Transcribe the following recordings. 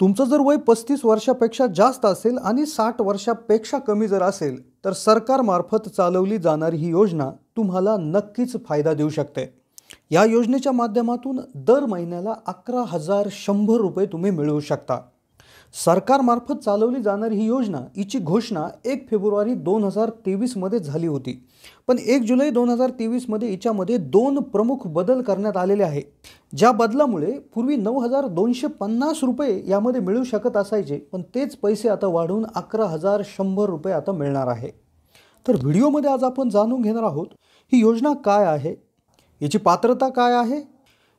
तुमचं जर वय 35 वर्षापेक्षा जास्त असेल आणि 60 वर्षापेक्षा कमी जर असेल तर सरकारमार्फत चालवली जाणारी ही योजना तुम्हाला नक्कीच फायदा देऊ शकते। या योजनेच्या माध्यमातून दर महिन्याला 11,100 रुपये तुम्ही मिळवू शकता। सरकारमार्फत चालवली जाणारी ही योजना हिची घोषणा 1 फेब्रुवारी 2023 मध्ये झाली होती, पण 1 जुलै 2023 मध्ये हिच्यामध्ये 2 प्रमुख बदल करण्यात आलेले आहे। ज्या बदलामुळे पूर्वी 9,250 रुपये यामध्ये मिळू शकत असायचे, पण तेच पैसे आता वाढून 11,100 रुपये आता मिळणार आहे। तर व्हिडिओमध्ये आज आपण जाणून घेणार आहोत ही योजना काय आहे, याची पात्रता काय आहे,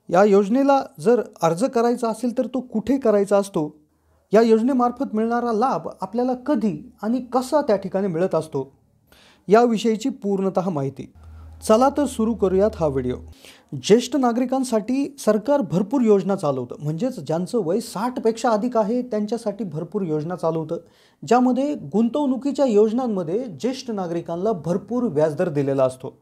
या योजनेला जर अर्ज करायचा असेल तर तो कुठे करायचा असतो, या योजनेमार्फत मिळणारा लाभ आपल्याला कधी आणि कसा त्या ठिकाणी मिळत असतो, याविषयीची पूर्णतः माहिती। चला तर सुरू करूयात हा व्हिडिओ। ज्येष्ठ नागरिकांसाठी सरकार भरपूर योजना चालवतं, म्हणजेच ज्यांचं वय 60 पेक्षा अधिक आहे त्यांच्यासाठी भरपूर योजना चालवतं, ज्यामध्ये गुंतवणुकीच्या योजनांमध्ये ज्येष्ठ नागरिकांना भरपूर व्याजदर दिलेला असतो।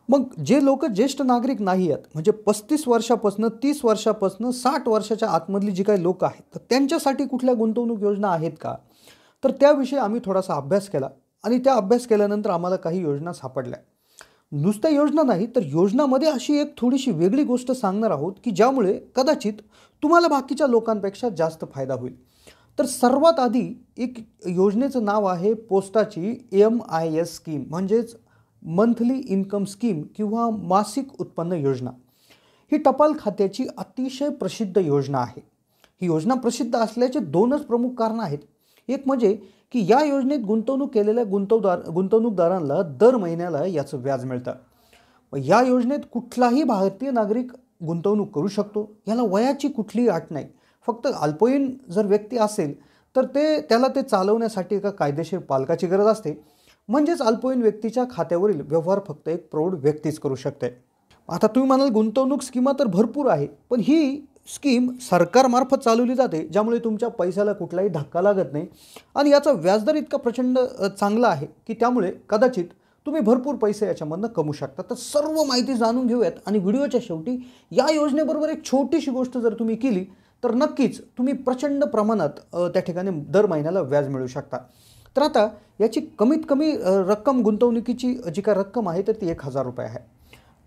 मग जे लोक ज्येष्ठ नागरिक नाही आहेत, म्हणजे 35 वर्षापासून 30 वर्षापासून 60 वर्षाच्या आतमधली जी काही लोक आहेत, तर त्यांच्यासाठी कुठल्या गुंतवणूक योजना आहेत का, तर त्याविषयी आम्ही थोडासा अभ्यास केला आणि त्या अभ्यास केल्यानंतर आम्हाला काही योजना सापडल्या। नुसत्या योजना नाही तर योजनामध्ये अशी एक थोडीशी वेगळी गोष्ट सांगणार आहोत की ज्यामुळे कदाचित तुम्हाला बाकीच्या लोकांपेक्षा जास्त फायदा होईल। तर सर्वात आधी एक योजनेचं नाव आहे पोस्टाची MIS स्कीम, म्हणजेच मंथली इन्कम स्कीम किंवा मासिक उत्पन्न योजना। ही टपाल खात्याची अतिशय प्रसिद्ध योजना आहे। ही योजना प्रसिद्ध असल्याचे दोनच प्रमुख कारण आहेत। एक म्हणजे की या योजनेत गुंतवणूक केलेल्या गुंतवणूकदारांना दर महिन्याला याचं व्याज मिळतं। या योजनेत कुठलाही भारतीय नागरिक गुंतवणूक करू शकतो, याला वयाची कुठलीही अट नाही। फक्त अल्पवयीन जर व्यक्ती असेल तर त्याला ते चालवण्यासाठी एका कायदेशीर पालकाची गरज असते, म्हणजेच अल्पवयीन व्यक्तीच्या खात्यावरील व्यवहार फक्त एक प्रौढ व्यक्तीच करू शकते। आता तुम्ही म्हणाल गुंतवणूक स्कीमा तर भरपूर आहे, पण ही स्कीम सरकारमार्फत चालवली जाते, ज्यामुळे तुमच्या पैशाला कुठलाही धक्का लागत नाही आणि याचा व्याजदर इतका प्रचंड चांगला आहे की त्यामुळे कदाचित तुम्ही भरपूर पैसे याच्यामधनं कमवू शकता। तर सर्व माहिती जाणून घेऊयात आणि व्हिडिओच्या शेवटी या योजनेबरोबर एक छोटीशी गोष्ट जर तुम्ही केली तर नक्कीच तुम्ही प्रचंड प्रमाणात त्या ठिकाणी दर महिन्याला व्याज मिळवू शकता। तर आता याची कमीत कमी रक्कम गुंतवणुकीची जी काय रक्कम आहे तर ती 1,000 रुपये आहे।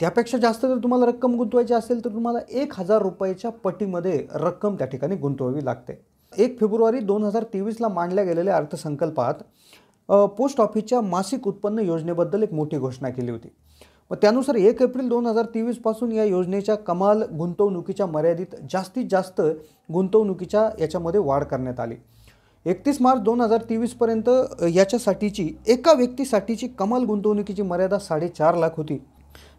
त्यापेक्षा जास्त जर तुम्हाला रक्कम गुंतवायची असेल तर तुम्हाला 1,000 रुपयाच्या पटीमध्ये रक्कम त्या ठिकाणी गुंतवावी लागते। 1 फेब्रुवारी 2023ला मांडल्या गेलेल्या अर्थसंकल्पात पोस्ट ऑफिसच्या मासिक उत्पन्न योजनेबद्दल एक मोठी घोषणा केली होती व त्यानुसार 1 एप्रिल 2023 पासून या योजनेच्या कमाल गुंतवणुकीच्या मर्यादित जास्तीत जास्त गुंतवणुकीच्या याच्यामध्ये वाढ करण्यात आली। 31 मार्च 2023 पर्यंत याच्यासाठीची एका व्यक्तीसाठीची कमाल गुंतवणुकीची मर्यादा 4.5 लाख होती,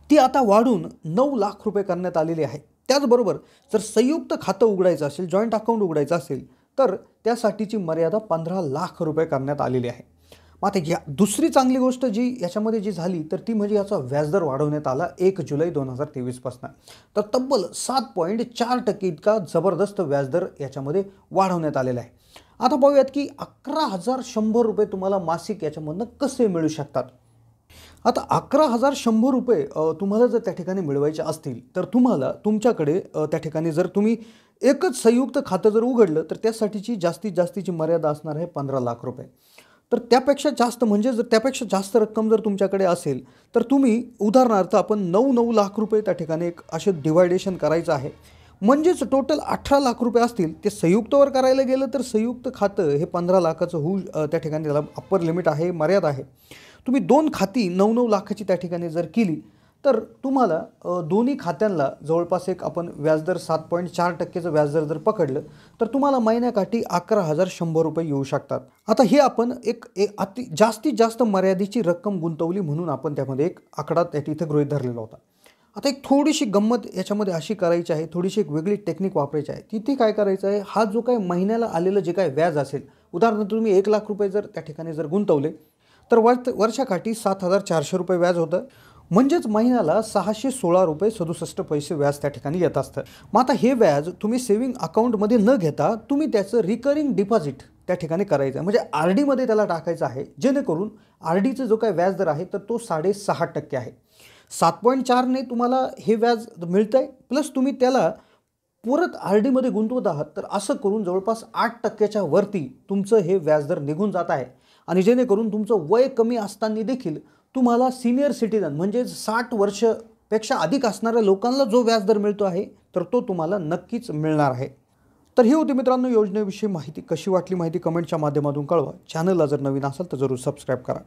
ती आता वाढून 9 लाख रुपये करण्यात आलेली आहे। त्याचबरोबर जर संयुक्त खातं उघडायचं असेल, जॉईंट अकाउंट उघडायचं असेल तर त्यासाठीची मर्यादा 15 लाख रुपये करण्यात आलेली आहे। मग आता या दुसरी चांगली गोष्ट जी याच्यामध्ये जी झाली तर ती म्हणजे याचा व्याजदर वाढवण्यात आला 1 जुलै 2023 पासून। तर तब्बल 7.4% इतका जबरदस्त व्याजदर याच्यामध्ये वाढवण्यात आलेला आहे। आता पाहूयात की 11,100 रुपये तुम्हाला मासिक याच्यामधनं कसे मिळू शकतात। आता 11,100 रुपये तुम्हाला जर त्या ठिकाणी मिळवायचे असतील तर तुम्हाला तुमच्याकडे त्या ठिकाणी जर तुम्ही एकच संयुक्त खातं जर उघडलं तर त्यासाठीची जास्तीत जास्तीची मर्यादा असणार आहे 15 लाख रुपये। तर त्यापेक्षा जास्त म्हणजे जर त्यापेक्षा जास्त रक्कम जर तुमच्याकडे असेल तर तुम्ही उदाहरणार्थ आपण 9 लाख रुपये त्या ठिकाणी एक असे डिवायडेशन करायचं आहे, म्हणजेच टोटल 18 लाख रुपये असतील। ते संयुक्तवर करायला गेलं तर संयुक्त खातं हे 15 लाखाचं होऊ त्या ठिकाणी त्याला अप्पर लिमिट आहे, मर्यादा आहे। तुम्ही 2 खाती 9 लाखाची त्या ठिकाणी जर केली तर तुम्हाला दोन्ही खात्यांना जवळपास एक आपण व्याजदर 7.4%चं व्याजदर जर पकडलं तर तुम्हाला महिन्याकाठी 11,100 रुपये येऊ शकतात। आता हे आपण एक जास्तीत जास्त मर्यादेची रक्कम गुंतवली म्हणून आपण त्यामध्ये एक आकडा तिथे गृहीत धरलेला होता। आता एक थोडीशी गंमत याच्यामध्ये अशी करायची आहे, थोडीशी एक वेगळी टेक्निक वापरायची आहे। तिथे काय करायचं आहे, हा जो काही महिन्याला आलेलं जे काही व्याज असेल, उदाहरणार्थ तुम्ही 1 लाख रुपये जर त्या ठिकाणी जर गुंतवले तर वर्षाकाठी 7,400 रुपये व्याज होतं, म्हणजेच महिन्याला 616 रुपये 67 पैसे व्याज त्या ठिकाणी येत असतं। मग आता हे व्याज तुम्ही सेव्हिंग अकाउंटमध्ये न घेता तुम्ही त्याचं रिकरिंग डिपॉझिट त्या ठिकाणी करायचं आहे, म्हणजे RD मध्ये त्याला टाकायचं आहे, जेणेकरून RDचा जो काही व्याज दर आहे तर तो 6.5% आहे। 7.4 ने तुम्हाला हे व्याज मिळतंय, प्लस तुम्ही त्याला परत आर डीमध्ये गुंतवत आहात तर असं करून जवळपास 8% वरती तुमचं हे व्याजदर निघून जात आहे आणि जेणेकरून तुमचं वय कमी असताना देखील तुम्हाला सिनियर सिटीजन म्हणजे 60 वर्षपेक्षा अधिक असणाऱ्या लोकांना जो व्याजदर मिळतो आहे तर तो तुम्हाला नक्कीच मिळणार आहे. तर ही होती मित्रांनो योजनेविषयी माहिती. कशी वाटली माहिती कमेंटच्या माध्यमातून कळवा. चॅनलला जर नवीन असाल तर जरूर सबस्क्राईब करा.